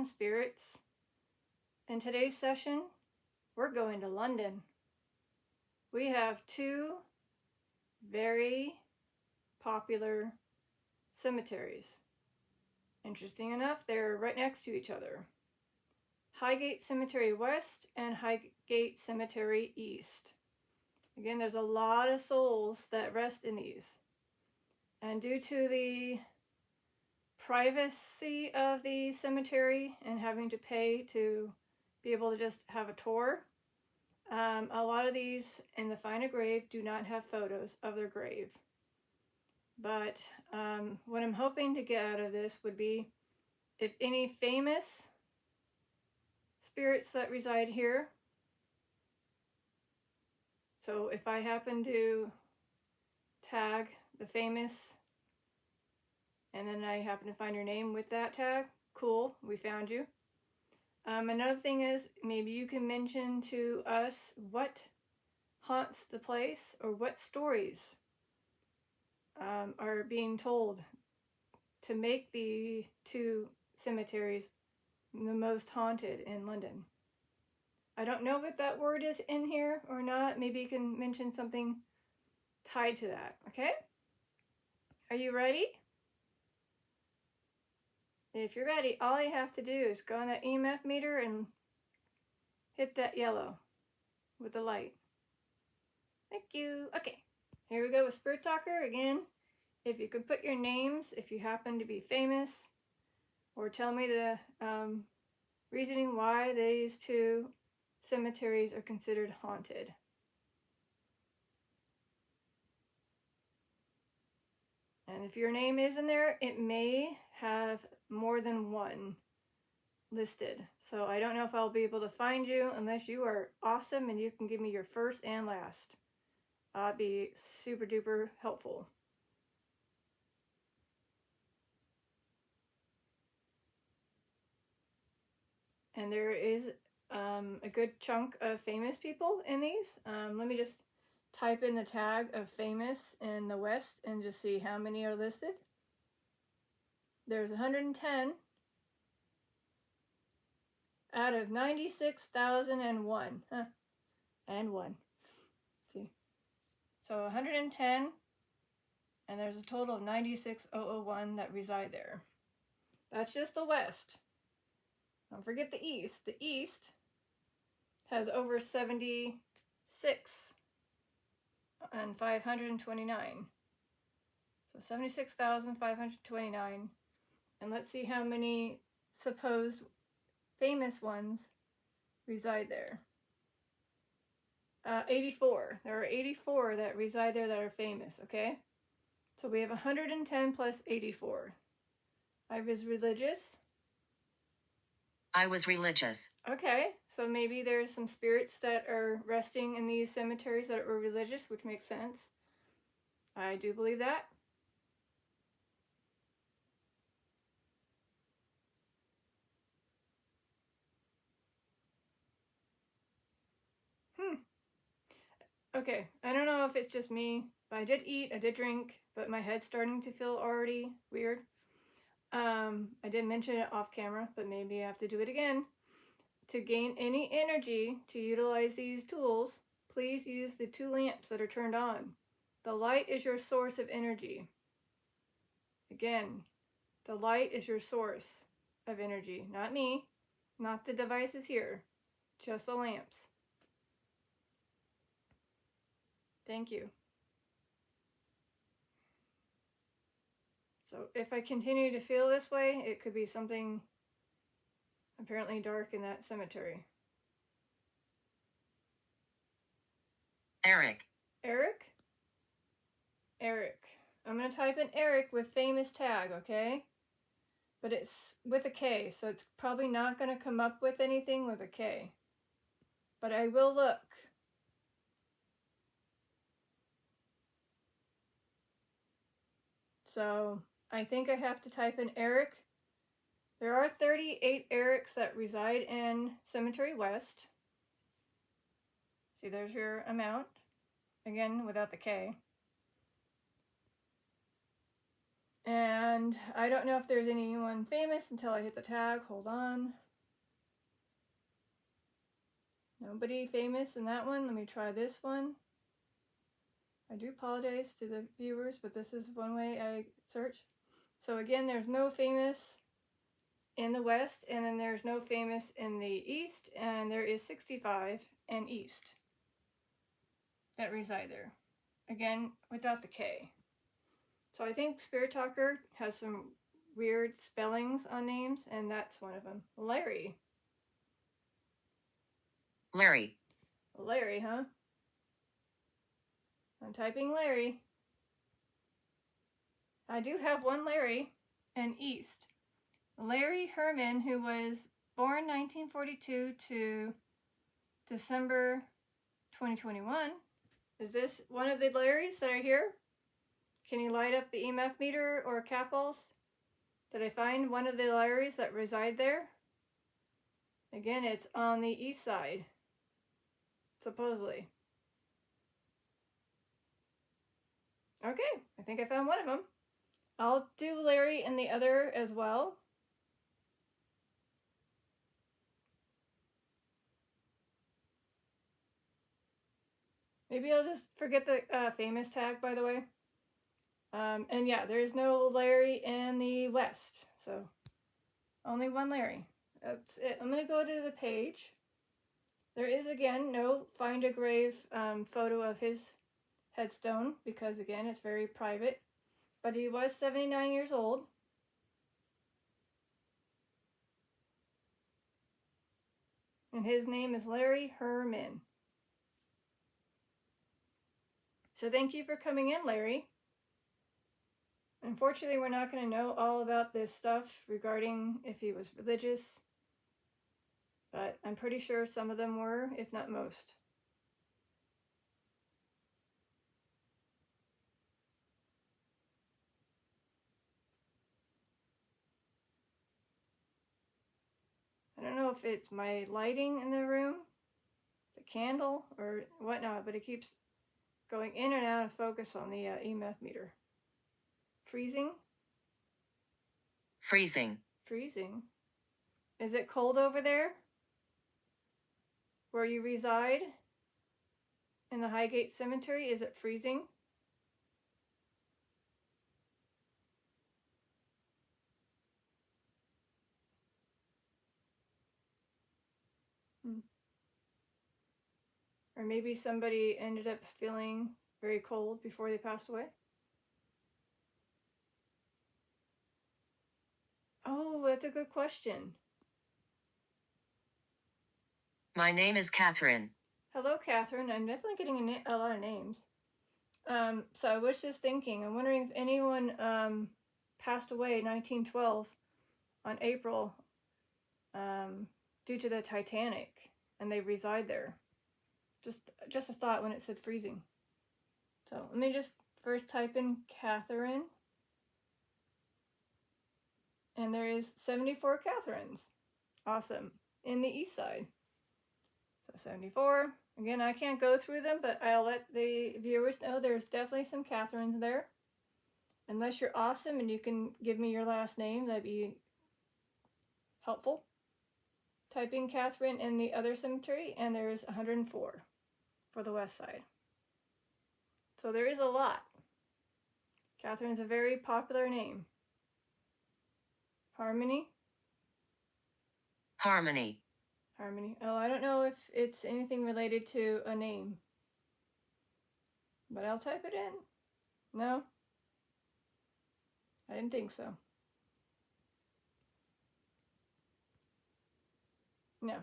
Mountain Spirits. In today's session, we're going to London. We have two very popular cemeteries. Interesting enough, they're right next to each other. Highgate Cemetery West and Highgate Cemetery East. Again, there's a lot of souls that rest in these. And due to the privacy of the cemetery and having to pay to be able to just have a tour, a lot of these in the Find a Grave do not have photos of their grave. But what I'm hoping to get out of this would be if any famous spirits that reside here. So if I happen to tag the famous and then I happen to find your name with that tag, cool, we found you. Another thing is maybe you can mention to us what haunts the place or what stories are being told to make the two cemeteries the most haunted in London. I don't know if that word is in here or not. Maybe you can mention something tied to that, okay? Are you ready? If you're ready, all you have to do is go on that EMF meter and hit that yellow with the light. Thank you. Okay, here we go with Spirit Talker again. If you could put your names, if you happen to be famous, or tell me the reasoning why these two cemeteries are considered haunted. And if your name is in there, it may have more than one listed. So I don't know if I'll be able to find you unless you are awesome and you can give me your first and last. That'd be super duper helpful. And there is a good chunk of famous people in these. Let me just type in the tag of famous in the West and just see how many are listed. There's 110 out of 96,001. And one. See. So 110, and there's a total of 96,001 that reside there. That's just the West. Don't forget the East. The East has over 76 and 529. So 76,529. And let's see how many supposed famous ones reside there. 84. There are 84 that reside there that are famous, okay? So we have 110 plus 84. I was religious. I was religious. Okay, so maybe there's some spirits that are resting in these cemeteries that were religious, which makes sense. I do believe that. Okay, I don't know if it's just me, but I did eat, I did drink, but my head's starting to feel already weird. I did mention it off camera, but maybe I have to do it again. To gain any energy to utilize these tools, please use the two lamps that are turned on. The light is your source of energy. Again, the light is your source of energy, not me, not the devices here, just the lamps. Thank you. So if I continue to feel this way, it could be something apparently dark in that cemetery. Eric. Eric? Eric. I'm going to type in Eric with famous tag, okay? But it's with a K, so it's probably not going to come up with anything with a K. But I will look. So I think I have to type in Eric. There are 38 Erics that reside in Cemetery West. See, there's your amount. Again, without the K. And I don't know if there's anyone famous until I hit the tag. Hold on. Nobody famous in that one. Let me try this one. I do apologize to the viewers, but this is one way I search. So again, there's no famous in the west, and then there's no famous in the east, and there is 65 in east that reside there. Again, without the K. So I think Spirit Talker has some weird spellings on names, and that's one of them. Larry. Larry. Larry, huh? I'm typing Larry. I do have one Larry in east. Larry Herman, who was born 1942 to December 2021. Is this one of the Larrys that are here? Can you light up the EMF meter or capels? Did I find one of the Larrys that reside there? Again, it's on the east side, supposedly. Okay, I think I found one of them. I'll do Larry and the other as well. Maybe I'll just forget the famous tag, by the way. And yeah, there's no Larry in the west, so only one Larry. That's it. I'm going to go to the page. There is, again, no find a grave photo of his headstone because, again, it's very private. But he was 79 years old. And his name is Larry Herman. So thank you for coming in, Larry. Unfortunately, we're not going to know all about this stuff regarding if he was religious, but I'm pretty sure some of them were, if not most. I don't know if it's my lighting in the room, the candle, or whatnot, but it keeps going in and out of focus on the EMF meter. Freezing? Freezing. Freezing. Is it cold over there? Where you reside? In the Highgate Cemetery? Is it freezing? Or maybe somebody ended up feeling very cold before they passed away? Oh, that's a good question. My name is Catherine. Hello, Catherine. I'm definitely getting a lot of names. So I was just thinking, I'm wondering if anyone passed away in 1912 on April due to the Titanic, and they reside there. Just a thought when it said freezing. So let me just first type in Catherine. And there is 74 Catherines. Awesome. In the east side. So 74. Again, I can't go through them, but I'll let the viewers know there's definitely some Catherines there. Unless you're awesome and you can give me your last name, that'd be helpful. Type in Catherine in the other cemetery, and there's 104 for the west side. So there is a lot. Catherine's a very popular name. Harmony? Harmony. Harmony. Oh, I don't know if it's anything related to a name. But I'll type it in. No? I didn't think so. No.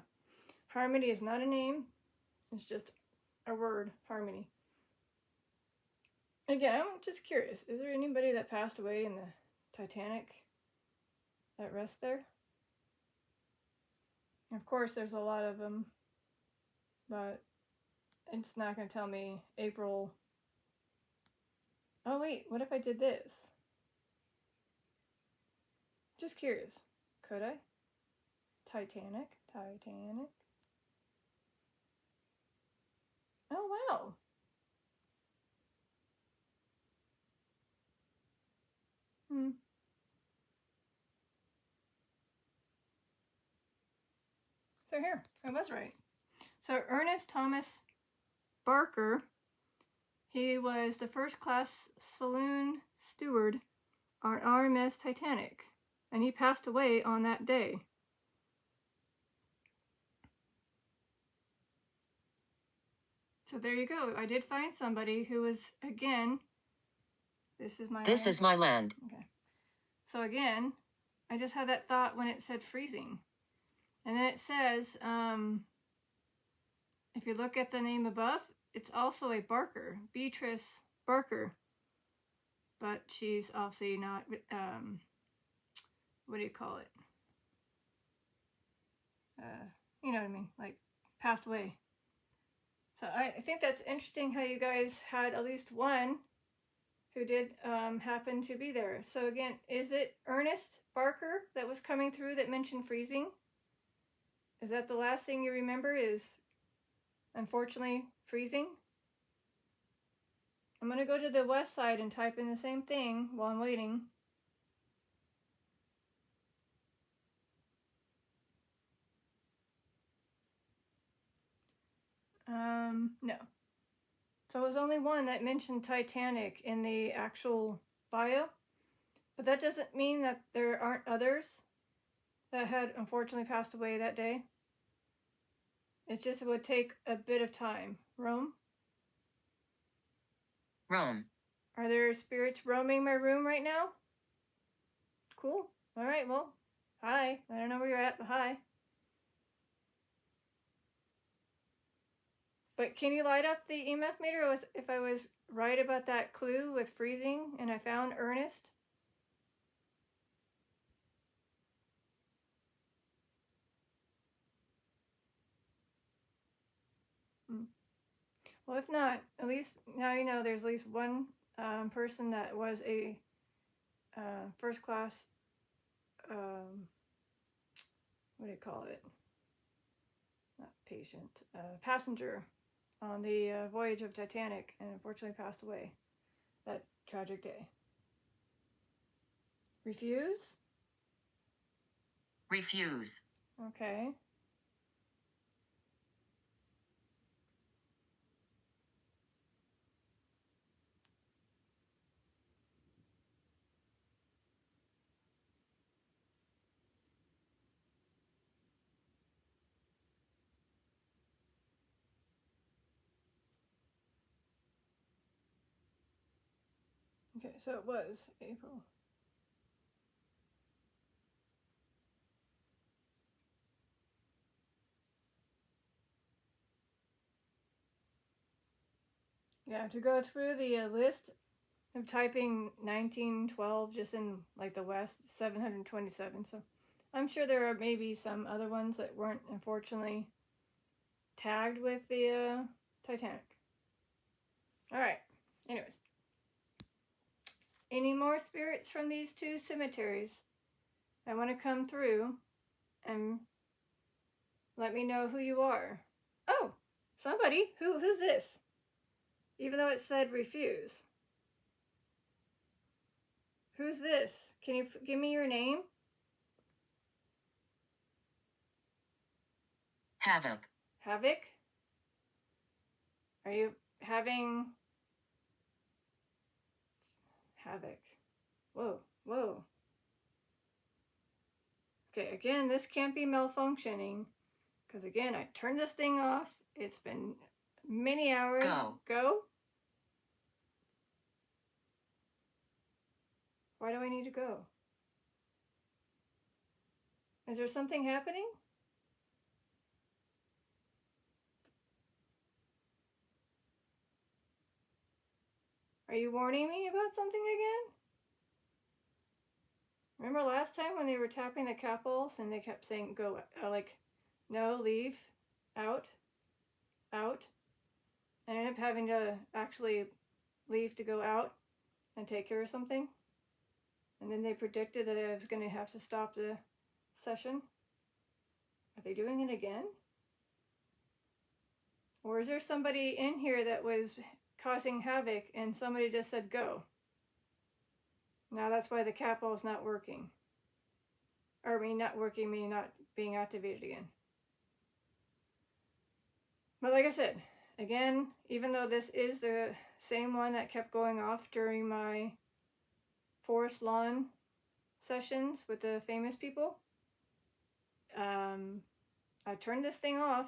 Harmony is not a name. It's just a word, harmony. Again, I'm just curious. Is there anybody that passed away in the Titanic that rests there? Of course, there's a lot of them, but it's not going to tell me April. Oh, wait, what if I did this? Just curious. Could I? Titanic. Oh, wow. Hmm. So here, I was right. So Ernest Thomas Barker, he was the first class saloon steward on RMS Titanic, and he passed away on that day. So there you go. I did find somebody who was, again, this is my This land. is my land. Okay. So again, I just had that thought when it said freezing. And then it says, if you look at the name above, it's also a Barker, Beatrice Barker. But she's obviously not, what do you call it? You know what I mean? Like, passed away. So I think that's interesting how you guys had at least one who did happen to be there. So again, is it Ernest Barker that was coming through that mentioned freezing? Is that the last thing you remember is, unfortunately, freezing? I'm going to go to the west side and type in the same thing while I'm waiting. No. So it was only one that mentioned Titanic in the actual bio, but that doesn't mean that there aren't others that had unfortunately passed away that day. It just would take a bit of time. Rome? Rome. Are there spirits roaming my room right now? Cool. All right, well, hi. I don't know where you're at, but hi. But can you light up the EMF meter if I was right about that clue with freezing and I found Ernest? Well, if not, at least now you know there's at least one person that was a first class, what do you call it? Not patient, passenger on the voyage of Titanic and unfortunately passed away that tragic day. Refuse? Refuse. Okay. Okay, so it was April. Yeah, to go through the list of typing 1912 just in like the West, 727. So I'm sure there are maybe some other ones that weren't unfortunately tagged with the Titanic. All right. Anyways, any more spirits from these two cemeteries that want to come through and let me know who you are? Oh, somebody. Who's this? Even though it said refuse. Who's this? Can you give me your name? Havoc. Havoc? Are you having Havoc? Whoa, whoa. Okay, again, this can't be malfunctioning because again, I turned this thing off. It's been many hours. Go. Go? Why do I need to go? Is there something happening? Are you warning me about something again? Remember last time when they were tapping the cat balls and they kept saying go, like, no, leave, out, out. And I ended up having to actually leave to go out and take care of something. And then they predicted that I was going to have to stop the session. Are they doing it again? Or is there somebody in here that was causing havoc and somebody just said go? Now that's why the cat ball is not working. Or not working, meaning not being activated again. But like I said, again, even though this is the same one that kept going off during my forest lawn sessions with the famous people, I turned this thing off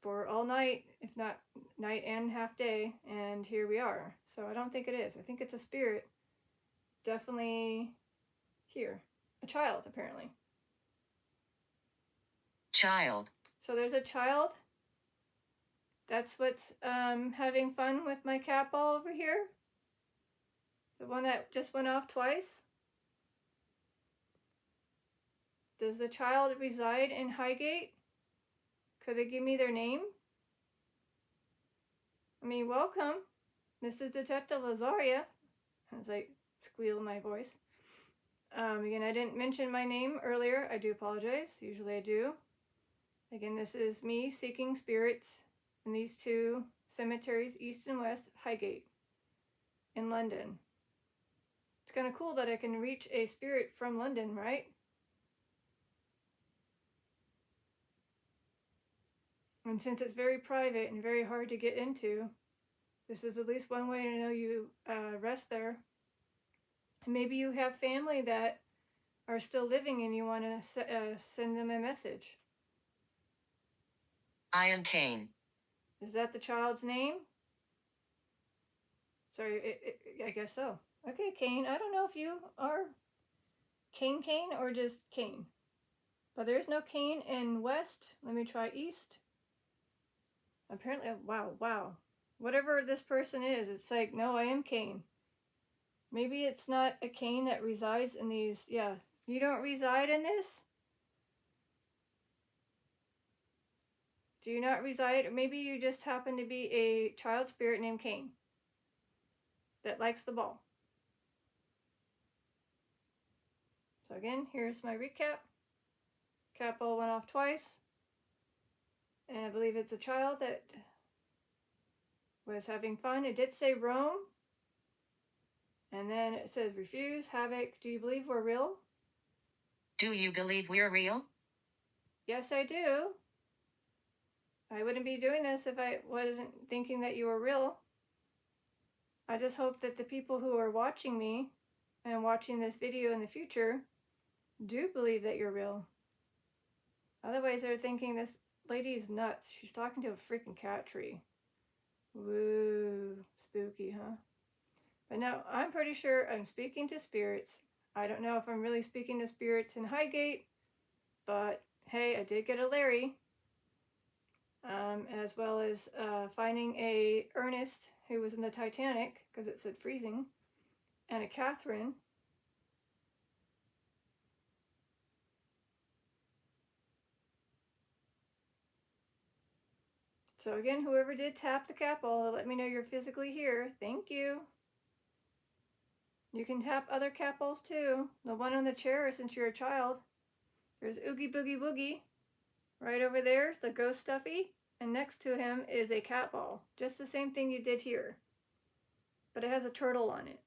for all night, if not night and half day, and here we are. So I don't think it is. I think it's a spirit definitely here. A child, apparently. Child. So there's a child. That's what's having fun with my cat ball over here. The one that just went off twice. Does the child reside in Highgate? Could they give me their name? I mean, welcome. This is Detective Lazaria. As I squeal my voice. Again, I didn't mention my name earlier. I do apologize. Usually I do. Again, this is me seeking spirits in these two cemeteries, East and West, Highgate, in London. It's kind of cool that I can reach a spirit from London, right? And since it's very private and very hard to get into, this is at least one way to know you rest there. And maybe you have family that are still living and you want to send them a message. I am Cain. Is that the child's name? Sorry, I guess so. Okay, Cain. I don't know if you are Cain or just Cain. But there's no Cain in West. Let me try East. Apparently, wow. Whatever this person is, it's like, no, I am Cain. Maybe it's not a Cain that resides in these. Yeah, you don't reside in this? Do you not reside? Or maybe you just happen to be a child spirit named Cain that likes the ball. So again, here's my recap. Cat ball went off twice. And I believe it's a child that was having fun. It did say Rome. And then it says refuse, havoc. Do you believe we're real? Do you believe we're real? Yes, I do. I wouldn't be doing this if I wasn't thinking that you were real. I just hope that the people who are watching me and watching this video in the future do believe that you're real. Otherwise, they're thinking this lady's nuts. She's talking to a freaking cat tree. Woo, spooky, huh? But no, I'm pretty sure I'm speaking to spirits. I don't know if I'm really speaking to spirits in Highgate, but hey, I did get a Larry. As well as finding a Ernest who was in the Titanic, because it said freezing, and a Catherine. So again, whoever did tap the cat ball, let me know you're physically here. Thank you. You can tap other cat balls too. The one on the chair, since you're a child. There's Oogie Boogie Woogie right over there, the ghost stuffy. And next to him is a cat ball. Just the same thing you did here. But it has a turtle on it.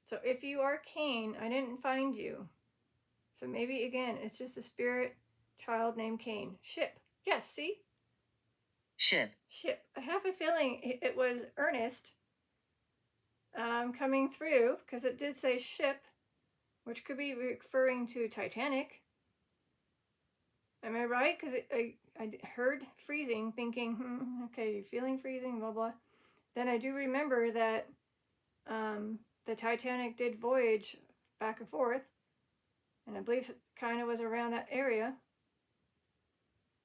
So if you are Cain, I didn't find you. So maybe again, it's just a spirit child named Cain. Ship. Yes, see? Ship. Ship. I have a feeling it was Ernest coming through, because it did say ship, which could be referring to Titanic. Am I right? Because I heard freezing, thinking, okay, you're feeling freezing, blah, blah. Then I do remember that the Titanic did voyage back and forth, and I believe it kind of was around that area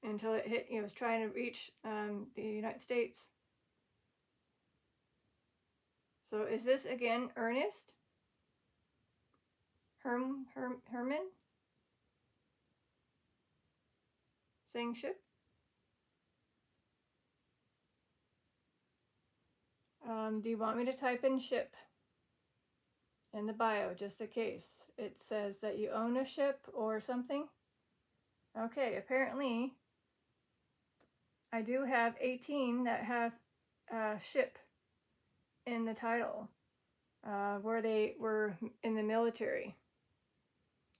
until it hit, it was trying to reach the United States. So is this again Ernest? Herman? Saying ship? Do you want me to type in ship in the bio, just in case it says that you own a ship or something? Okay, apparently I do have 18 that have ship in the title, where they were in the military.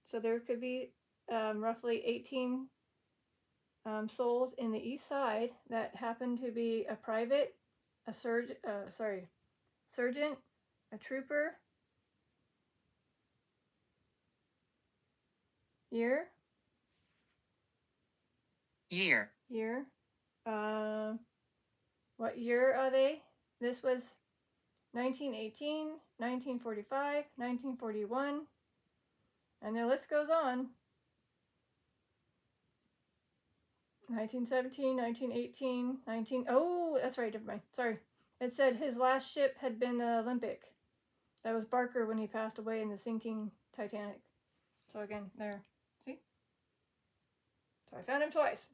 So there could be roughly 18 souls in the east side that happen to be a private, a sergeant, a trooper, year, Year. What year are they? This was 1918, 1945, 1941, and the list goes on. 1917, 1918, 19... Oh, that's right, never mind. Sorry. It said his last ship had been the Olympic. That was Barker when he passed away in the sinking Titanic. So again, there. See? So I found him twice.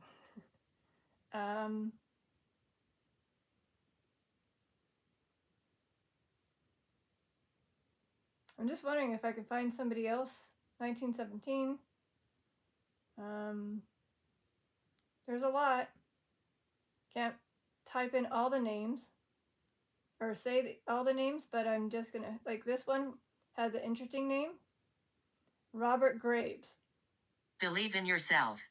I'm just wondering if I could find somebody else. 1917. There's a lot. Can't type in all the names or say all the names, but I'm just gonna, like, this one has an interesting name. Robert Graves. Believe in yourself.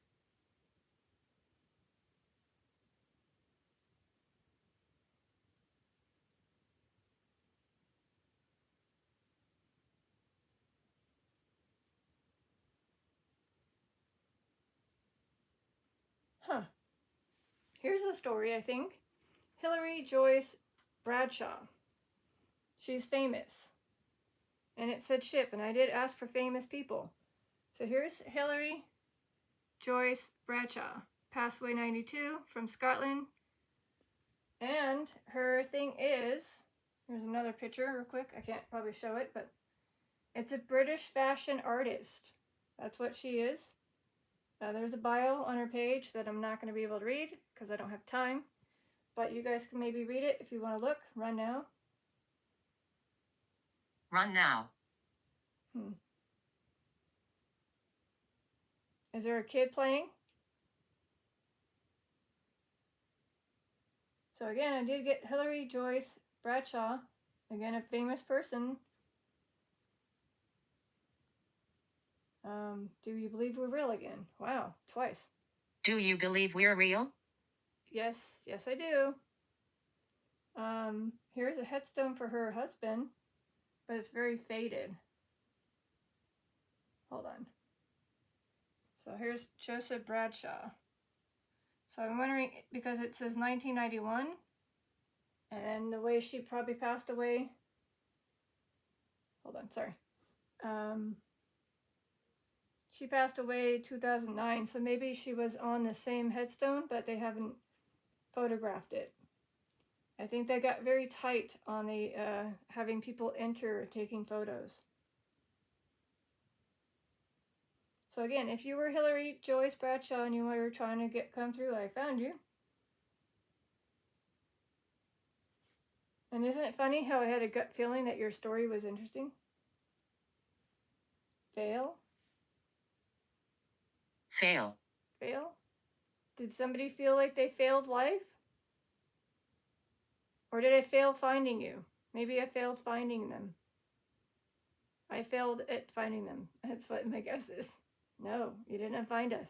Huh. Here's a story, I think. Hillary Joyce Bradshaw. She's famous. And it said ship, and I did ask for famous people. So here's Hillary Joyce Bradshaw. Passed away 92, from Scotland. And her thing is, here's another picture real quick. I can't probably show it, but it's a British fashion artist. That's what she is. There's a bio on her page that I'm not going to be able to read because I don't have time. But you guys can maybe read it if you want to look. Run now. Run now. Is there a kid playing? So again, I did get Hillary Joyce Bradshaw. Again, a famous person. Do you believe we're real again? Wow, twice. Do you believe we're real? Yes, I do. Here's a headstone for her husband, but it's very faded. Hold on. So here's Joseph Bradshaw. So I'm wondering, because it says 1991, and the way she probably passed away. Hold on, sorry. She passed away 2009, so maybe she was on the same headstone, but they haven't photographed it. I think they got very tight on the having people enter taking photos. So again, if you were Hillary Joyce Bradshaw and you were trying to come through, I found you. And isn't it funny how I had a gut feeling that your story was interesting? Fail? Fail. Fail? Did somebody feel like they failed life? Or did I fail finding you? Maybe I failed finding them. I failed at finding them. That's what my guess is. No, you didn't find us.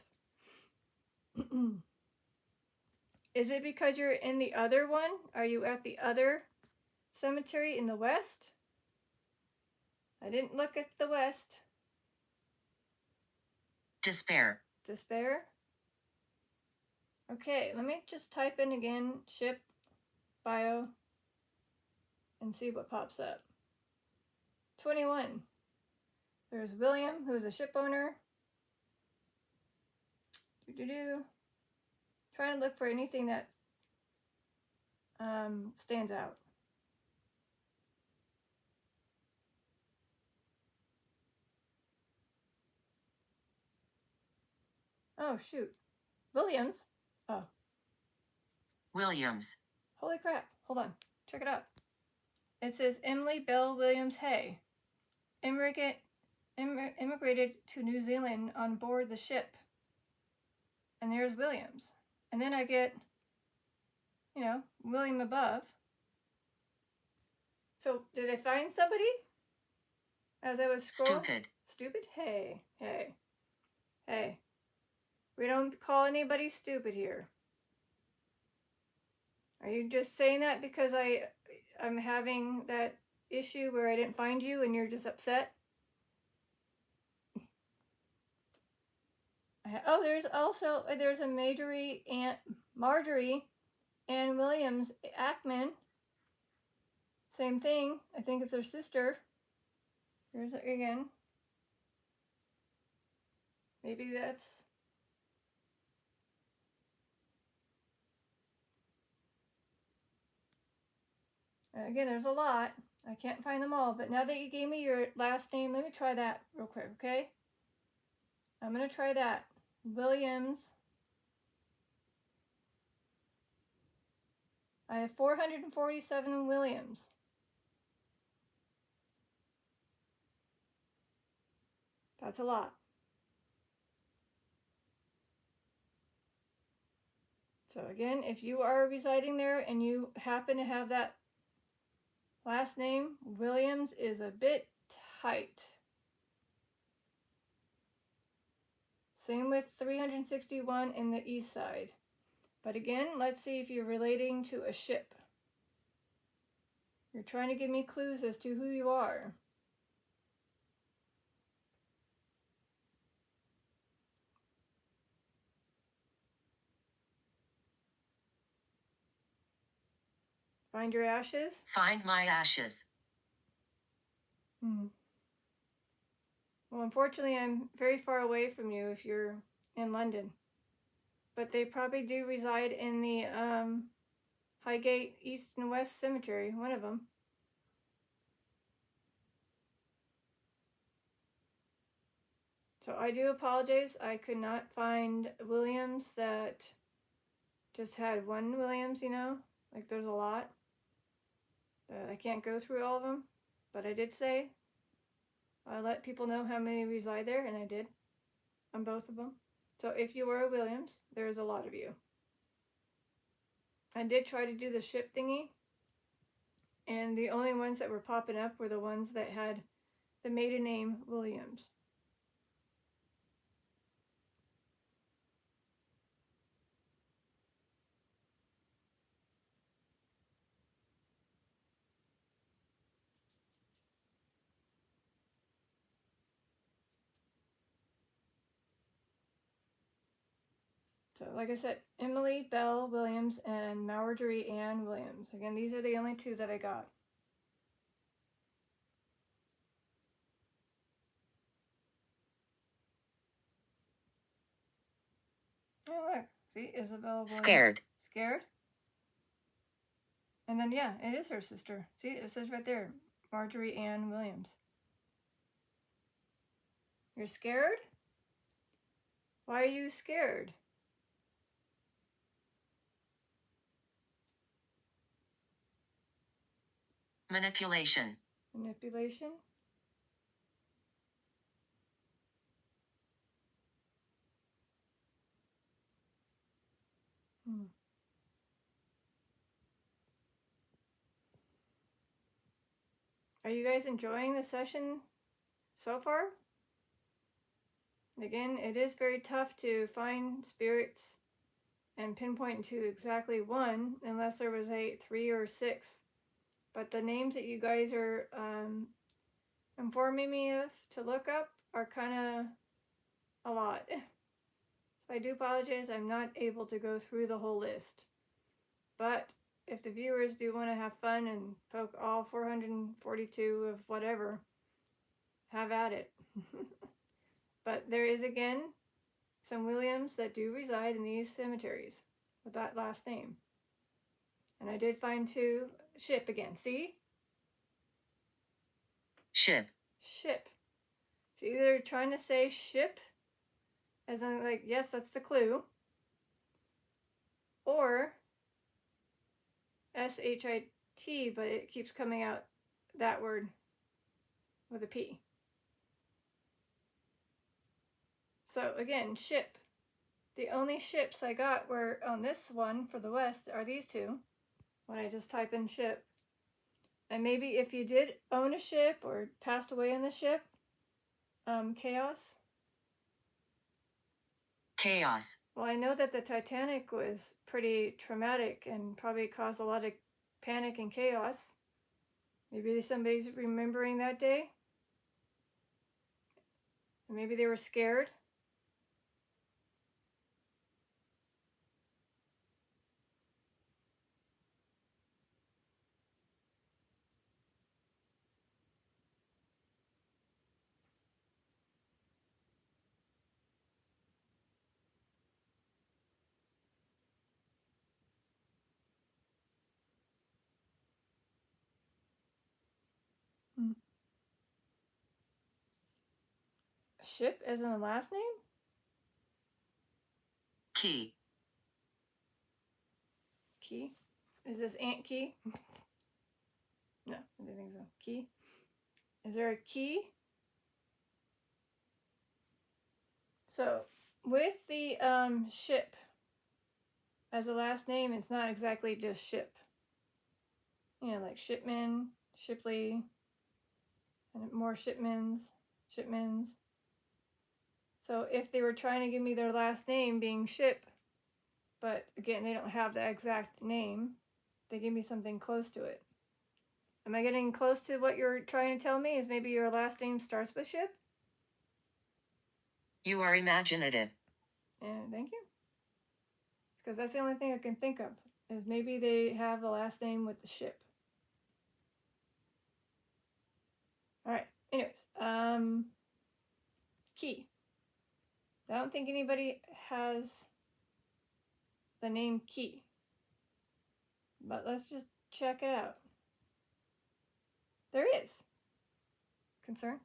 Is it because you're in the other one? Are you at the other cemetery in the west? I didn't look at the west. Despair. Despair? Okay, let me just type in again, ship, bio, and see what pops up. 21. There's William, who's a ship owner. Trying to look for anything that stands out. Oh, shoot. Williams? Oh. Williams. Holy crap. Hold on. Check it out. It says Emily Bell Williams Hay. Immigrated to New Zealand on board the ship. And there's Williams. And then I get William above. So, did I find somebody as I was scrolling? Stupid. Stupid? Hey. We don't call anybody stupid here. Are you just saying that because I'm having that issue where I didn't find you and you're just upset? Oh, there's a Marjorie Ann Williams Ackman. Same thing. I think it's her sister. Here's it again. Maybe that's... Again, there's a lot. I can't find them all, but now that you gave me your last name, let me try that real quick, okay? I'm going to try that. Williams. I have 447 Williams. That's a lot. So again, if you are residing there and you happen to have that last name, Williams is a bit tight. Same with 361 in the east side. But again, let's see if you're relating to a ship. You're trying to give me clues as to who you are. Find your ashes? Find my ashes. Well, unfortunately, I'm very far away from you if you're in London. But they probably do reside in the Highgate East and West Cemetery, one of them. So I do apologize. I could not find Williams that just had one Williams, like there's a lot. I can't go through all of them, but I did say I let people know how many reside there, and I did on both of them. So if you were a Williams, there's a lot of you. I did try to do the ship thingy, and the only ones that were popping up were the ones that had the maiden name Williams. So like I said, Emily Bell Williams and Marjorie Ann Williams. Again, these are the only two that I got. Oh, look. See, Isabel Williams. Scared. Scared? And then, yeah, it is her sister. See, it says right there, Marjorie Ann Williams. You're scared? Why are you scared? Manipulation. Manipulation? Are you guys enjoying the session so far? Again, it is very tough to find spirits and pinpoint to exactly one unless there was 3 or 6. But the names that you guys are informing me of to look up are kind of a lot. So I do apologize, I'm not able to go through the whole list. But if the viewers do want to have fun and poke all 442 of whatever, have at it. But there is, again, some Williams that do reside in these cemeteries with that last name. And I did find 2. Ship again, see? Ship. Ship. So either trying to say ship, as in like, yes, that's the clue, or S-H-I-T, but it keeps coming out that word with a P. So again, ship. The only ships I got were on this one for the west are these 2. when I just type in ship. And maybe if you did own a ship or passed away in the ship, chaos. Chaos. Well, I know that the Titanic was pretty traumatic and probably caused a lot of panic and chaos. Maybe somebody's remembering that day. Maybe they were scared. Hmm. Ship as in the last name? Key. Key? Is this Aunt Key? No, I don't think so. Key? Is there a key? So, with the ship as a last name, it's not exactly just ship. You know, like Shipman, Shipley, and more Shipmans. So if they were trying to give me their last name being Ship, but again, they don't have the exact name, they give me something close to it. Am I getting close to what you're trying to tell me? Is maybe your last name starts with Ship? You are imaginative. And thank you. Because that's the only thing I can think of, is maybe they have the last name with the ship. Alright, anyways, Key. I don't think anybody has the name Key. But let's just check it out. There is. Concern?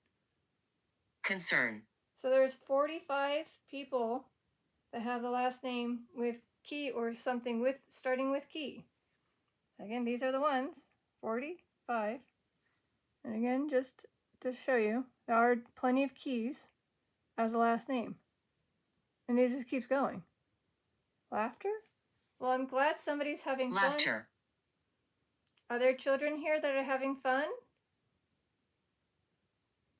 Concern. So there's 45 people that have the last name with Key or something with starting with Key. Again, these are the ones. 45. And again, just to show you, there are plenty of Keys as a last name. And it just keeps going. Laughter? Well, I'm glad somebody's having fun. Laughter. Are there children here that are having fun?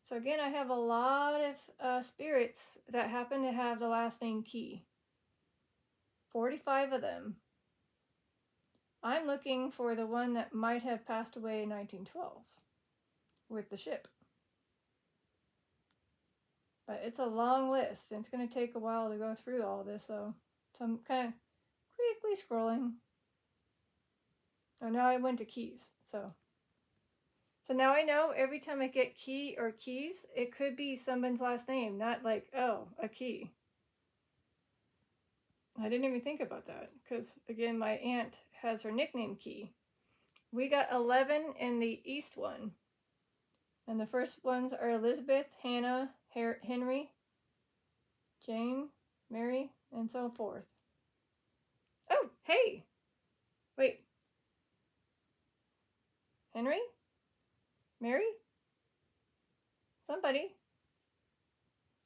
So again, I have a lot of spirits that happen to have the last name Key. 45 of them. I'm looking for the one that might have passed away in 1912 with the ship. But it's a long list, and it's going to take a while to go through all this, so I'm kind of quickly scrolling. Oh, now I went to keys, so now I know every time I get key or keys, it could be someone's last name, not like, oh, a key. I didn't even think about that, because again, my aunt has her nickname Key. We got 11 in the East one. And the first ones are Elizabeth, Hannah, Henry, Jane, Mary, and so forth. Oh, hey! Wait. Henry? Mary? Somebody.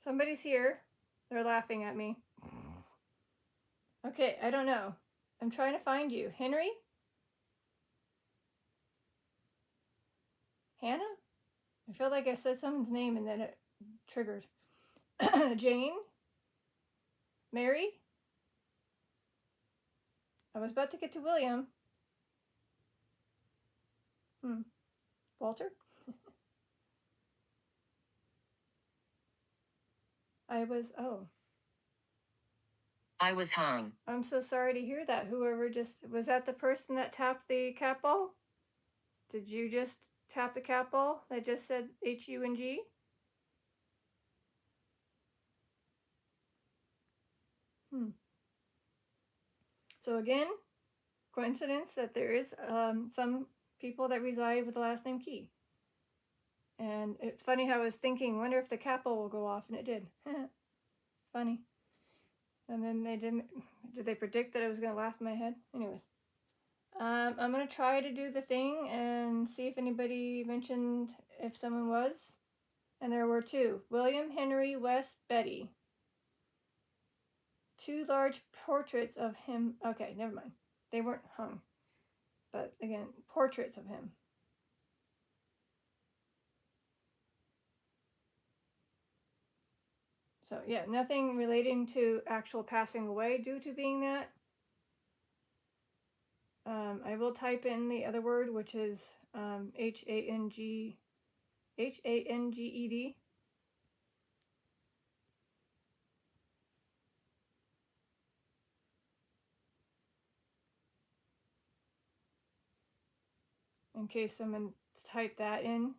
Somebody's here. They're laughing at me. Okay, I don't know. I'm trying to find you. Henry? Hannah? I feel like I said someone's name and then it triggered. Jane? Mary? I was about to get to William. Walter? I was hung. I'm so sorry to hear that. Whoever was that the person that tapped the cat ball? Did you just tap the cat ball that just said HUNG? So again, coincidence that there is some people that reside with the last name Key. And it's funny how I was thinking, wonder if the cat ball will go off, and it did. Funny. And then did they predict that I was going to laugh in my head? Anyways. I'm going to try to do the thing and see if anybody mentioned if someone was. And there were 2. William, Henry, West, Betty. 2 large portraits of him. Okay, never mind. They weren't hung. but again, portraits of him. So yeah, nothing relating to actual passing away due to being that. I will type in the other word, which is Hanged. In case someone typed that in.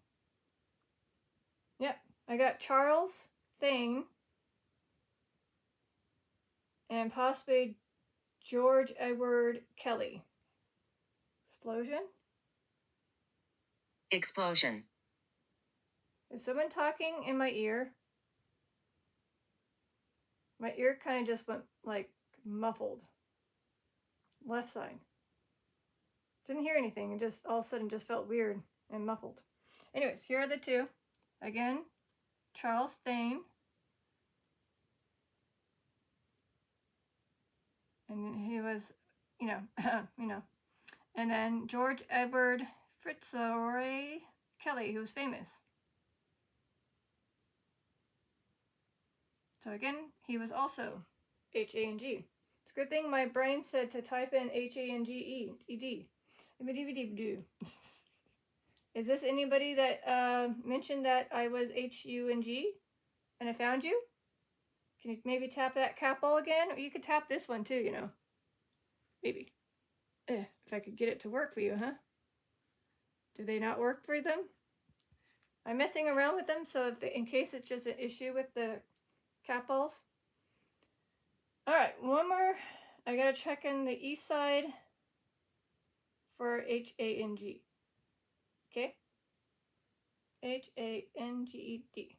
Yep, I got Charles Thane and possibly George Edward Kelly. Explosion? Explosion. Is someone talking in my ear? My ear kind of just went like muffled. Left side. Didn't hear anything. It just all of a sudden just felt weird and muffled. Anyways, here are the two. Again, Charles Thane. And he was, you know. And then George Edward Fitzroy Kelly, who was famous. So again, he was also H-A-N-G. It's a good thing my brain said to type in H-A-N-G-E-D. Is this anybody that mentioned that I was H-U-N-G and I found you? Can you maybe tap that cat ball again? Or you could tap this one too, you know. Maybe. If I could get it to work for you, huh? Do they not work for them? I'm messing around with them, so in case it's just an issue with the cat balls. Alright, one more. I gotta check in the east side for H-A-N-G. Okay? H-A-N-G-E-D.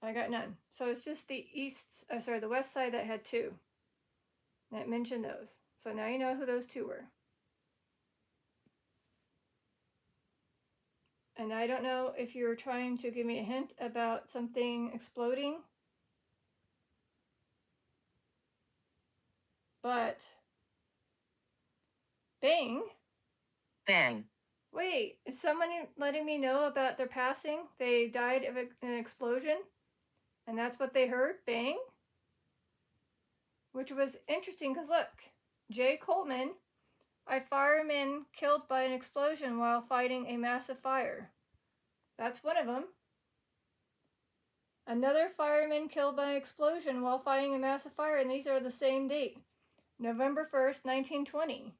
I got none. So it's just the the west side that had two. That mentioned those. So now you know who those two were. And I don't know if you're trying to give me a hint about something exploding. But bang. Bang. Wait, is someone letting me know about their passing? They died of an explosion? And that's what they heard? Bang? Which was interesting because look, Jay Coleman, a fireman killed by an explosion while fighting a massive fire. That's one of them. Another fireman killed by an explosion while fighting a massive fire, and these are the same date. November 1st, 1920.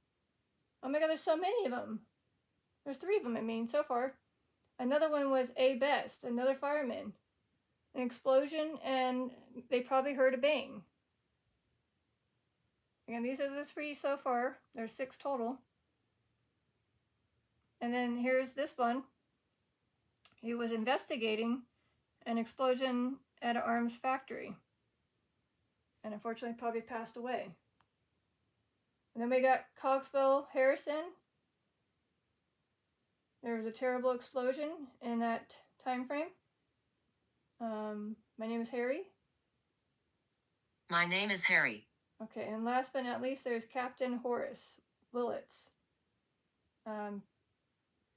Oh my god, there's so many of them. There's 3 of them, I mean, so far. Another one was A. Best, another fireman. An explosion, and they probably heard a bang. Again, these are the 3 so far. There's 6 total. And then here's this one. He was investigating an explosion at an arms factory. And unfortunately probably passed away. And then we got Cogswell Harrison. There was a terrible explosion in that time frame. My name is Harry. My name is Harry. Okay, and last but not least, there's Captain Horace Willits.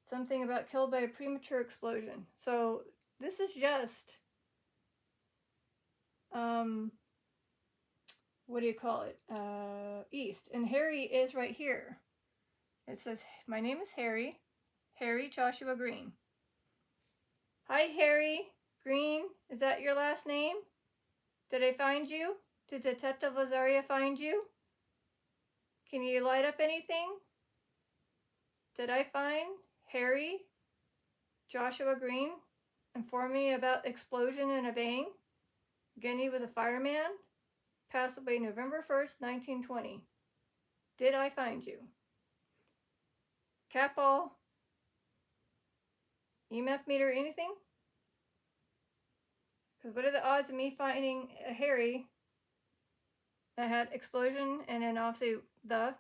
Something about killed by a premature explosion. So this is just, what do you call it? East. And Harry is right here. It says, my name is Harry. Harry Joshua Green. Hi, Harry Green. Is that your last name? Did I find you? Did Detective Lazaria find you? Can you light up anything? Did I find Harry Joshua Green? Inform me about explosion and a bang. Again, he was a fireman. Passed away November 1st, 1920. Did I find you? Cat ball? EMF meter, anything? Because what are the odds of me finding a Harry that had explosion and then obviously the.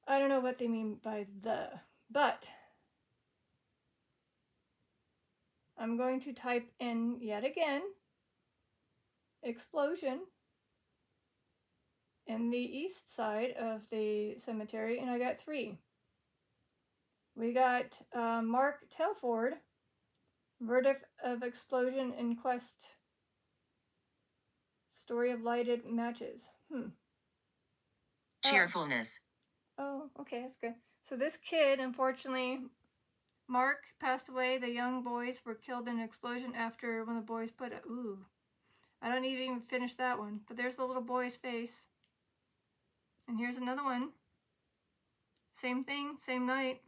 I don't know what they mean by the, but I'm going to type in yet again explosion in the east side of the cemetery, and I got 3. We got Mark Telford, verdict of explosion inquest, story of lighted matches. Cheerfulness. Oh, okay, that's good. So this kid, unfortunately, Mark passed away. The young boys were killed in an explosion after one of the boys put a, ooh, I don't need to even finish that one. But there's the little boy's face. And here's another one. Same thing, same night.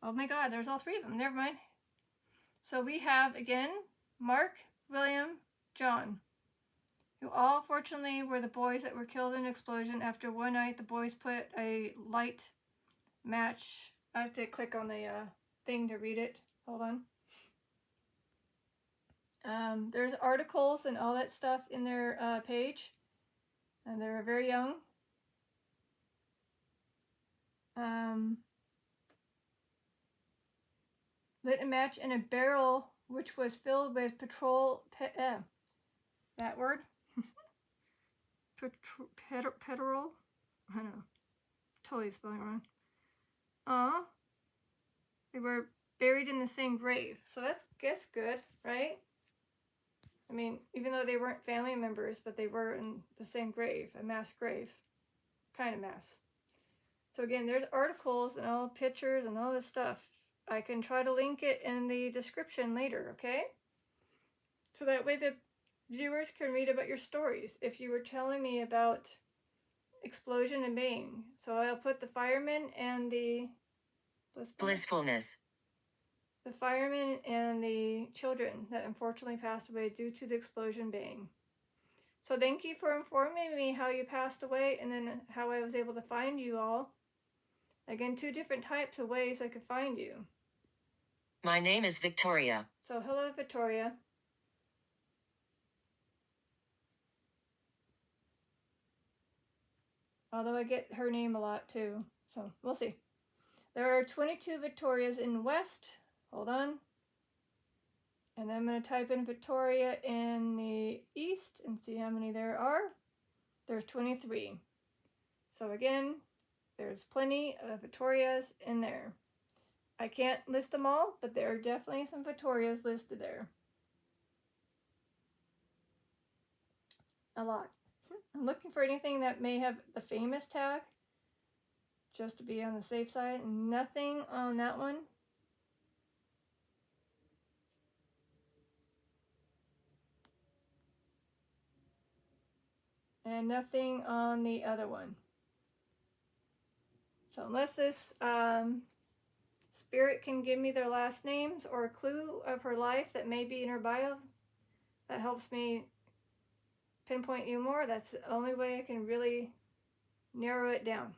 Oh my God, there's all 3 of them. Never mind. So we have, again, Mark, William, John, who all fortunately were the boys that were killed in an explosion after one night the boys put a light match. I have to click on the thing to read it. Hold on. There's articles and all that stuff in their page, and they're very young. Lit a match in a barrel which was filled with that word? Petrol? I don't know. Totally spelling it wrong. They were buried in the same grave. So that's, guess, good, right? I mean, even though they weren't family members, but they were in the same grave, a mass grave. Kind of mass. So again, there's articles and all pictures and all this stuff. I can try to link it in the description later, okay? So that way the viewers can read about your stories. If you were telling me about explosion and bang. So I'll put the firemen and the Blissfulness. The firemen and the children that unfortunately passed away due to the explosion bang. So thank you for informing me how you passed away and then how I was able to find you all. Again, 2 different types of ways I could find you. My name is Victoria. So hello, Victoria. Although I get her name a lot too. So we'll see. There are 22 Victorias in West. Hold on. And then I'm going to type in Victoria in the east and see how many there are. There's 23. So again, there's plenty of Victorias in there. I can't list them all, but there are definitely some Victorias listed there. A lot. I'm looking for anything that may have the famous tag, just to be on the safe side. Nothing on that one. And nothing on the other one. So unless this spirit can give me their last names or a clue of her life that may be in her bio, that helps me pinpoint you more. That's the only way I can really narrow it down.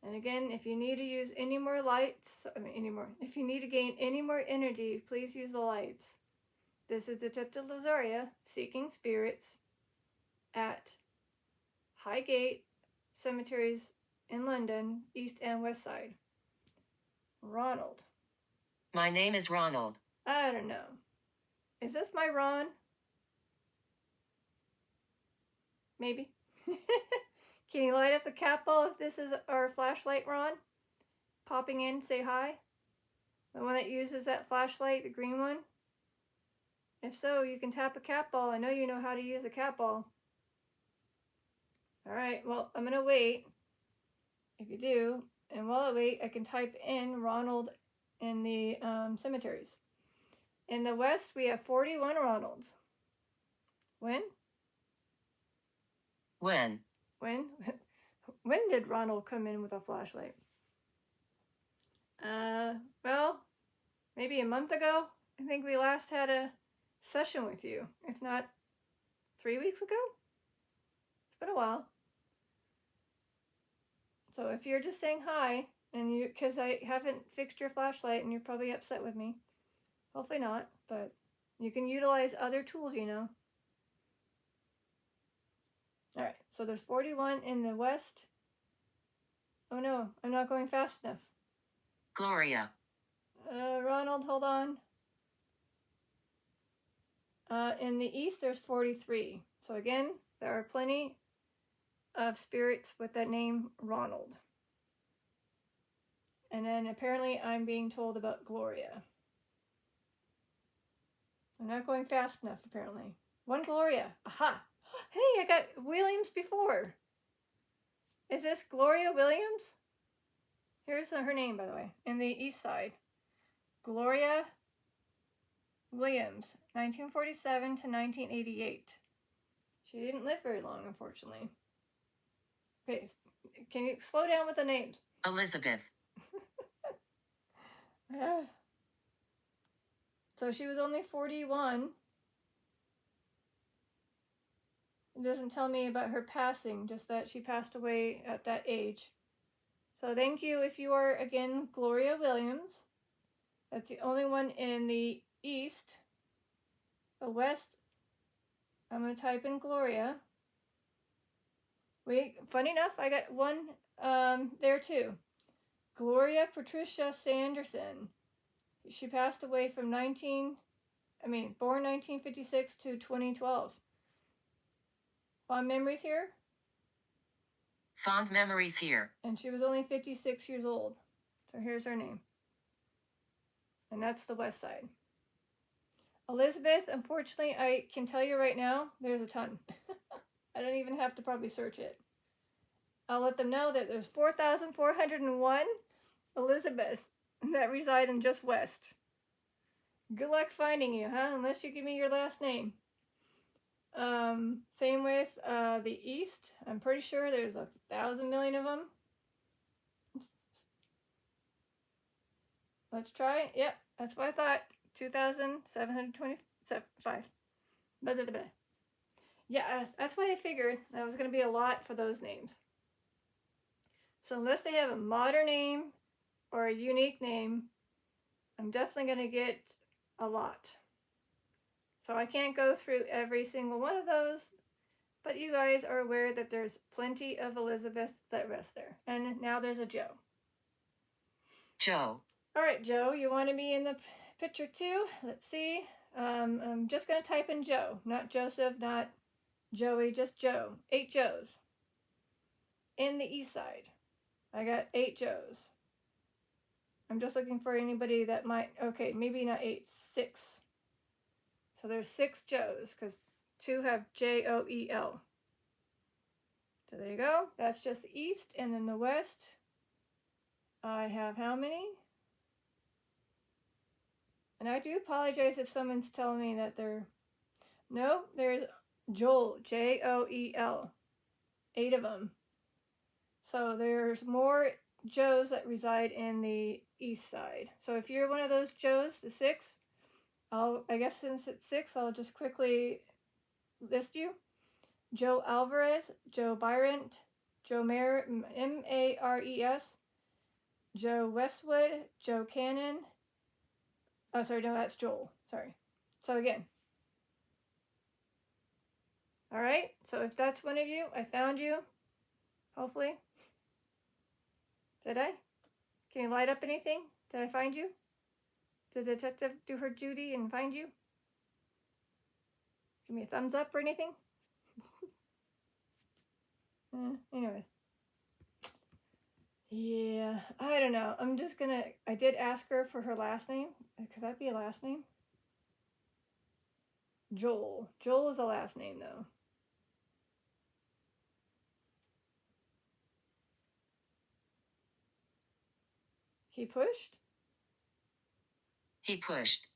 And again, if you need to use any more lights, if you need to gain any more energy, please use the lights. This is Detective Lazaria seeking spirits at Highgate Cemeteries in London, East and West Side. Ronald. My name is Ronald. I don't know. Is this my Ron? Maybe. Can you light up the cat ball if this is our flashlight, Ron? Popping in, say hi. The one that uses that flashlight, the green one. If so, you can tap a cat ball. I know you know how to use a cat ball. Alright, well, I'm going to wait. If you do, and while I wait, I can type in Ronald in the cemeteries. In the West, we have 41 Ronalds. When? When? When did Ronald come in with a flashlight? Well, maybe a month ago. I think we last had a session with you. If not, 3 weeks ago? It's been a while. So if you're just saying hi, and you, because I haven't fixed your flashlight and you're probably upset with me. Hopefully not, but you can utilize other tools, you know. So there's 41 in the west. Oh no, I'm not going fast enough. Gloria. Ronald, hold on. In the east, there's 43. So again, there are plenty of spirits with that name, Ronald. And then apparently I'm being told about Gloria. I'm not going fast enough, apparently. One Gloria. Aha! Hey, I got Williams before. Is this Gloria Williams? Here's her name, by the way, in the east side. Gloria Williams, 1947 to 1988. She didn't live very long, unfortunately. Okay, can you slow down with the names? Elizabeth. So she was only 41. It doesn't tell me about her passing, just that she passed away at that age. So thank you if you are, again, Gloria Williams. That's the only one in the east. The west, I'm going to type in Gloria. Wait, funny enough, I got one there too. Gloria Patricia Sanderson. She passed away from born 1956 to 2012. Fond memories here? Fond memories here. And she was only 56 years old. So here's her name. And that's the west side. Elizabeth, unfortunately, I can tell you right now, there's a ton. I don't even have to probably search it. I'll let them know that there's 4,401 Elizabeths that reside in just west. Good luck finding you, huh? Unless you give me your last name. Same with the east. I'm pretty sure there's 1,000 million of them. Let's try. Yep, that's what I thought. 2,725. Blah, blah, blah. Yeah, that's what I figured. That was going to be a lot for those names. So unless they have a modern name or a unique name, I'm definitely going to get a lot. So I can't go through every single one of those, but you guys are aware that there's plenty of Elizabeths that rest there. And now there's a Joe. Joe. All right, Joe, you want to be in the picture too? Let's see. I'm just going to type in Joe, not Joseph, not Joey, just Joe. 8 Joes. In the east side, I got 8 Joes. I'm just looking for anybody that might, okay, maybe not 8, 6. So there's 6 Joes, because 2 have Joel. So there you go. That's just the east. And then the west, I have how many? And I do apologize if someone's telling me that no, there's Joel, Joel. 8 of them. So there's more Joes that reside in the east side. So if you're one of those Joes, the 6, I guess since it's 6, I'll just quickly list you. Joe Alvarez, Joe Bryant, Joe Mares, Joe Westwood, Joe Cannon. Oh, sorry, no, that's Joel. Sorry. So again. All right, so if that's one of you, I found you. Hopefully. Did I? Can you light up anything? Did I find you? Did the detective do her duty and find you? Give me a thumbs up or anything? Anyways. Yeah, I don't know. I did ask her for her last name. Could that be a last name? Joel. Joel is a last name, though. He pushed? He pushed.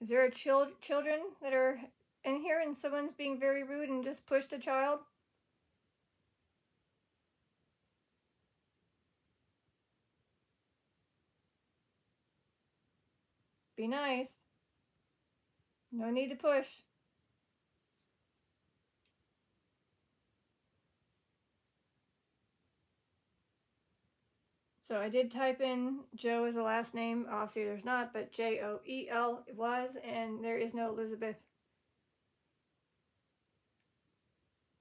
Is there children that are in here and someone's being very rude and just pushed a child? Be nice. No need to push. So I did type in Joe as a last name. Obviously there's not, but Joel it was, and there is no Elizabeth.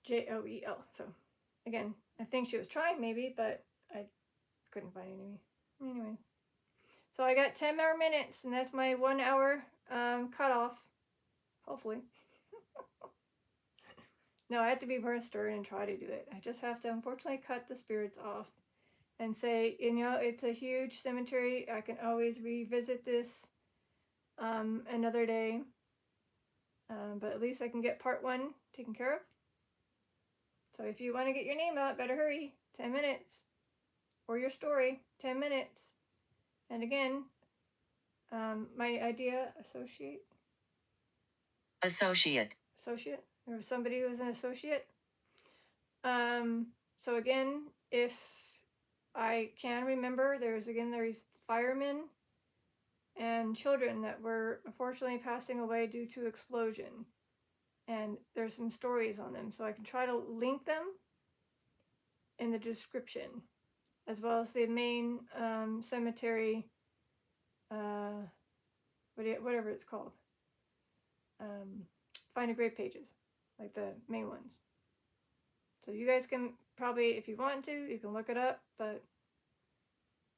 Joel. So again, I think she was trying maybe, but I couldn't find any. Anyway. So I got 10 more minutes, and that's my 1 hour cutoff. Hopefully. No, I have to be more stern and try to do it. I just have to unfortunately cut the spirits off and say, it's a huge cemetery. I can always revisit this another day. But at least I can get part 1 taken care of. So if you want to get your name out, better hurry. 10 minutes. Or your story. 10 minutes. And again, my idea, associate. Or somebody who's an associate. So again, if I can remember, there's firemen and children that were unfortunately passing away due to explosion. And there's some stories on them, so I can try to link them in the description, as well as the main cemetery, whatever it's called. Find a grave pages, like the main ones. So you guys can probably, if you want to, you can look it up, but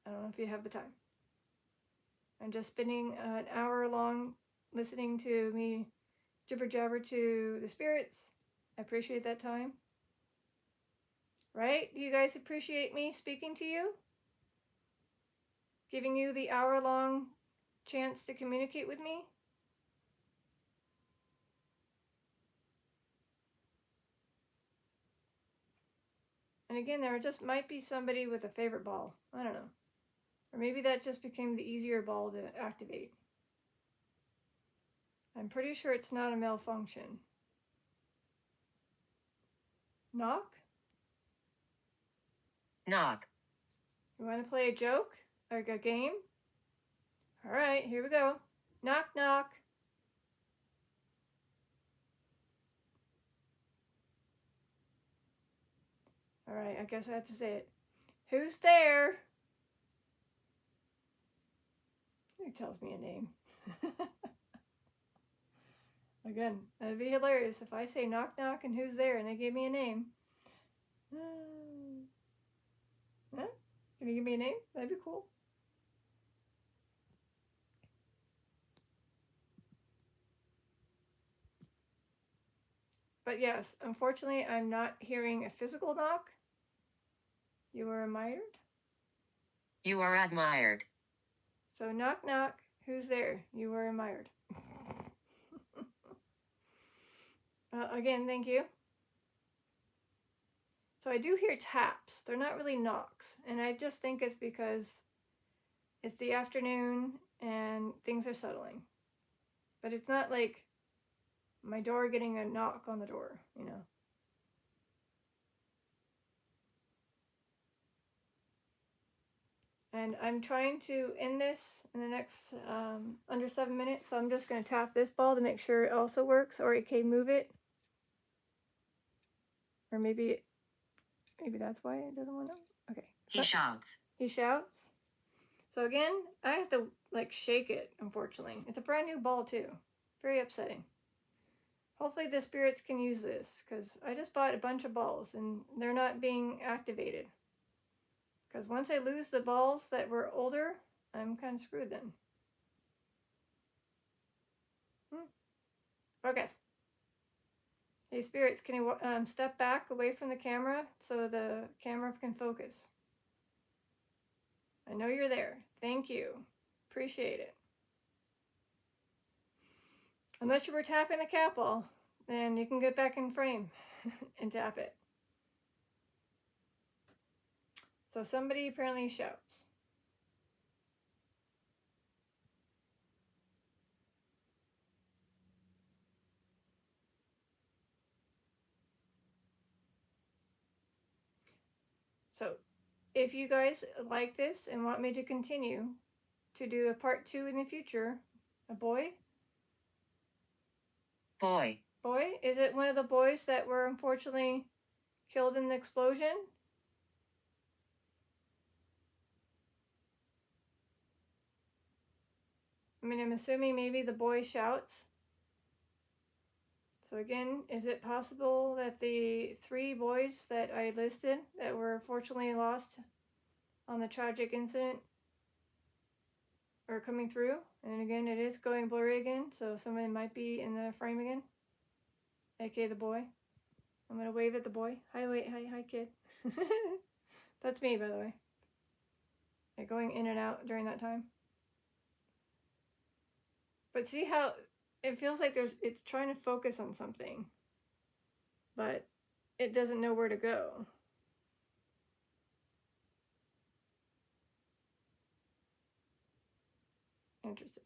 I don't know if you have the time. I'm just spending an hour long listening to me jibber jabber to the spirits. I appreciate that time. Right? Do you guys appreciate me speaking to you? Giving you the hour long chance to communicate with me? And again, there just might be somebody with a favorite ball. I don't know. Or maybe that just became the easier ball to activate. I'm pretty sure it's not a malfunction. Knock? Knock. You want to play a joke? Or a game? Alright, here we go. Knock, knock. Alright, I guess I have to say it. Who's there? Who tells me a name? Again, that'd be hilarious if I say knock knock and who's there and they give me a name. Huh? Can you give me a name? That'd be cool. But yes, unfortunately, I'm not hearing a physical knock. You are admired? You are admired. So knock knock, who's there? You are admired. Again, thank you. So I do hear taps. They're not really knocks. And I just think it's because it's the afternoon and things are settling. But it's not like my door getting a knock on the door, And I'm trying to end this in the next under 7 minutes. So I'm just going to tap this ball to make sure it also works. Or it can move it. Or maybe that's why it doesn't want to. Okay. He shouts. He shouts. So again, I have to shake it, unfortunately. It's a brand new ball too. Very upsetting. Hopefully the spirits can use this, because I just bought a bunch of balls and they're not being activated. Because once I lose the balls that were older, I'm kind of screwed then. Okay. Hey spirits, can you step back away from the camera so the camera can focus? I know you're there. Thank you. Appreciate it. Unless you were tapping the cat ball, then you can get back in frame and tap it. So somebody apparently shouts. So if you guys like this and want me to continue to do a part 2 in the future, a boy? Boy. Boy? Is it one of the boys that were unfortunately killed in the explosion? I mean, I'm assuming maybe the boy shouts. So again, is it possible that the 3 boys that I listed that were fortunately lost on the tragic incident are coming through? And again, it is going blurry again, so somebody might be in the frame again. aka the boy. I'm gonna wave at the boy. Hi kid. That's me, by the way. Like going in and out during that time. But see how it feels like it's trying to focus on something, but it doesn't know where to go. Interesting.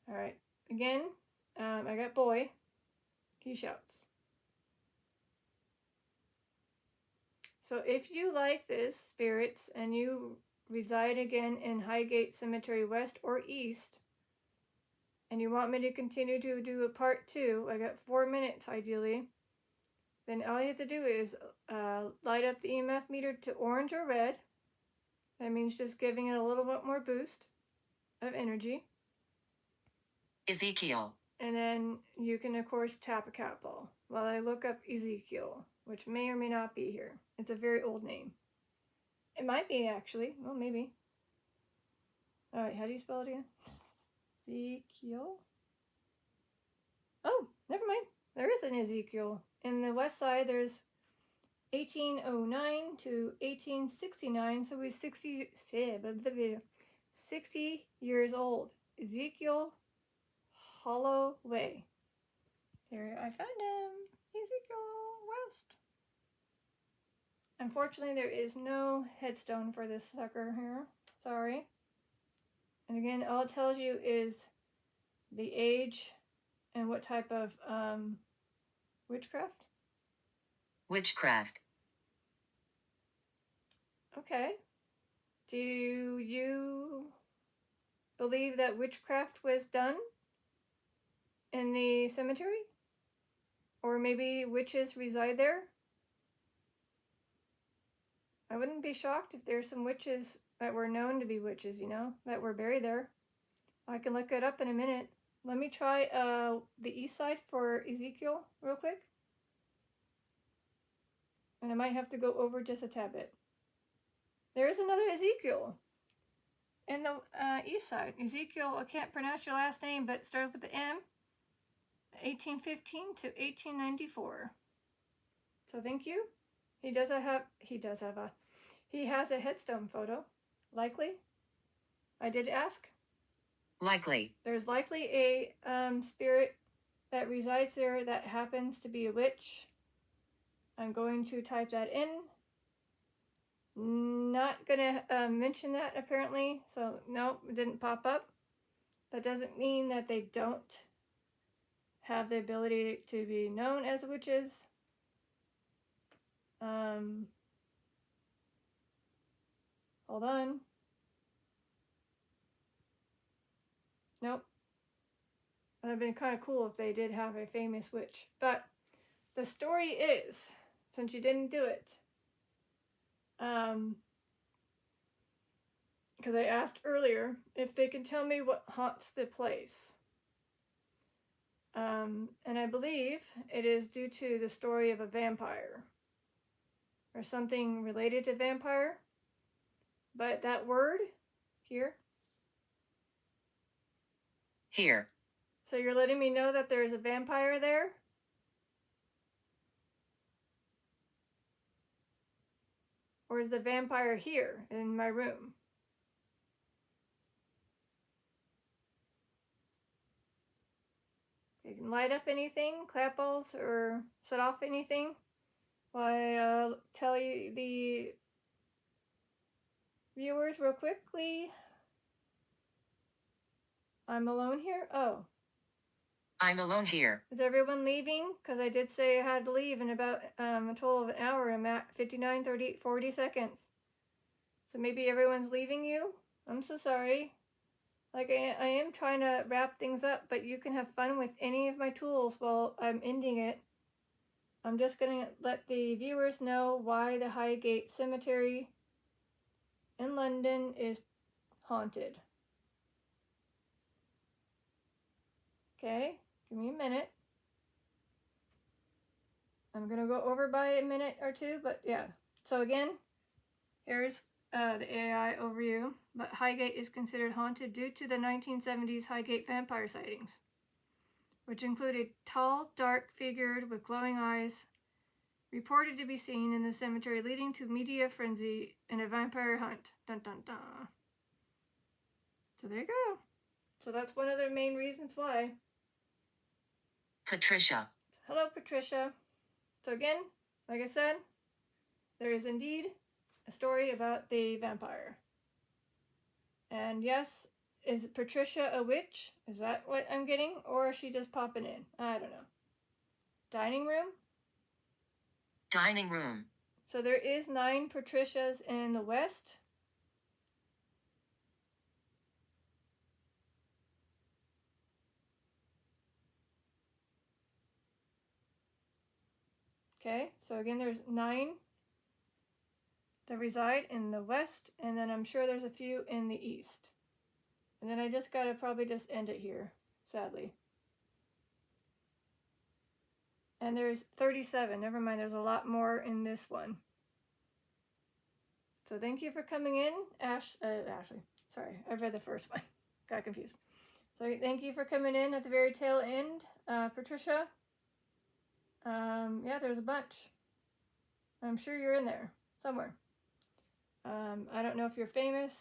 All right. Again, I got boy. He shouts. So if you like this, spirits, and you reside again in Highgate Cemetery West or East, and you want me to continue to do a part 2, I got 4 minutes ideally, then all you have to do is light up the EMF meter to orange or red. That means just giving it a little bit more boost of energy. Ezekiel. And then you can, of course, tap a cat ball while I look up Ezekiel, which may or may not be here. It's a very old name. It might be, actually. Well, maybe. All right, how do you spell it again? Ezekiel? Oh, never mind. There is an Ezekiel. In the west side, there's 1809 to 1869, so he's 60 years old. Ezekiel Holloway. Here, I found him. Ezekiel West. Unfortunately, there is no headstone for this sucker here. Sorry. And again, all it tells you is the age and what type of witchcraft. Witchcraft. Okay. Do you believe that witchcraft was done in the cemetery? Or maybe witches reside there? I wouldn't be shocked if there's some witches that were known to be witches, that were buried there. I can look it up in a minute. Let me try the east side for Ezekiel real quick. And I might have to go over just a tad bit. There is another Ezekiel in the east side. Ezekiel, I can't pronounce your last name, but started with the M. 1815 to 1894. So thank you. He has a headstone photo. Likely. I did ask. Likely. There's likely a spirit that resides there that happens to be a witch. I'm going to type that in. Not gonna mention that apparently, so nope, it didn't pop up. That doesn't mean that they don't have the ability to be known as witches. Hold on. Nope. It would have been kind of cool if they did have a famous witch. But the story is, since you didn't do it, because I asked earlier if they can tell me what haunts the place. And I believe it is due to the story of a vampire or something related to vampire. But that word here. Here. So you're letting me know that there's a vampire there? Or is the vampire here in my room? You can light up anything, clap balls, or set off anything while I tell you the viewers real quickly. I'm alone here? Oh. I'm alone here. Is everyone leaving? Because I did say I had to leave in about a total of an hour. I'm at 59, 30, 40 seconds. So maybe everyone's leaving you? I'm so sorry. Like, I am trying to wrap things up, but you can have fun with any of my tools while I'm ending it. I'm just going to let the viewers know why the Highgate Cemetery in London is haunted. Okay, give me a minute. I'm going to go over by a minute or two, but yeah. So again, here's the AI overview. But Highgate is considered haunted due to the 1970s Highgate vampire sightings, which include a tall, dark figure with glowing eyes, reported to be seen in the cemetery, leading to media frenzy and a vampire hunt. Dun dun dun. So there you go. So that's one of the main reasons why. Patricia. Hello, Patricia. So again, like I said, there is indeed a story about the vampire. And yes, is Patricia a witch? Is that what I'm getting? Or is she just popping in? I don't know. Dining room? Dining room. So there is 9 Patricias in the West. Okay, so again, there's 9 that reside in the West, and then I'm sure there's a few in the East. And then I just gotta probably just end it here, sadly. And there's 37. Never mind, there's a lot more in this one. So thank you for coming in, Ashley. Sorry, I read the first one. Got confused. So thank you for coming in at the very tail end, Patricia. Yeah, there's a bunch. I'm sure you're in there somewhere. I don't know if you're famous.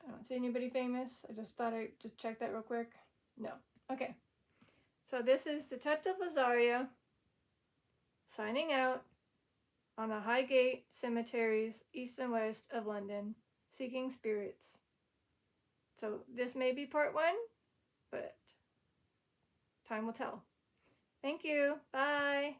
I don't see anybody famous. I just thought I'd just check that real quick. No. Okay. So this is Detective Lazaria signing out on the Highgate Cemeteries, east and west of London, seeking spirits. So this may be part 1, but time will tell. Thank you. Bye.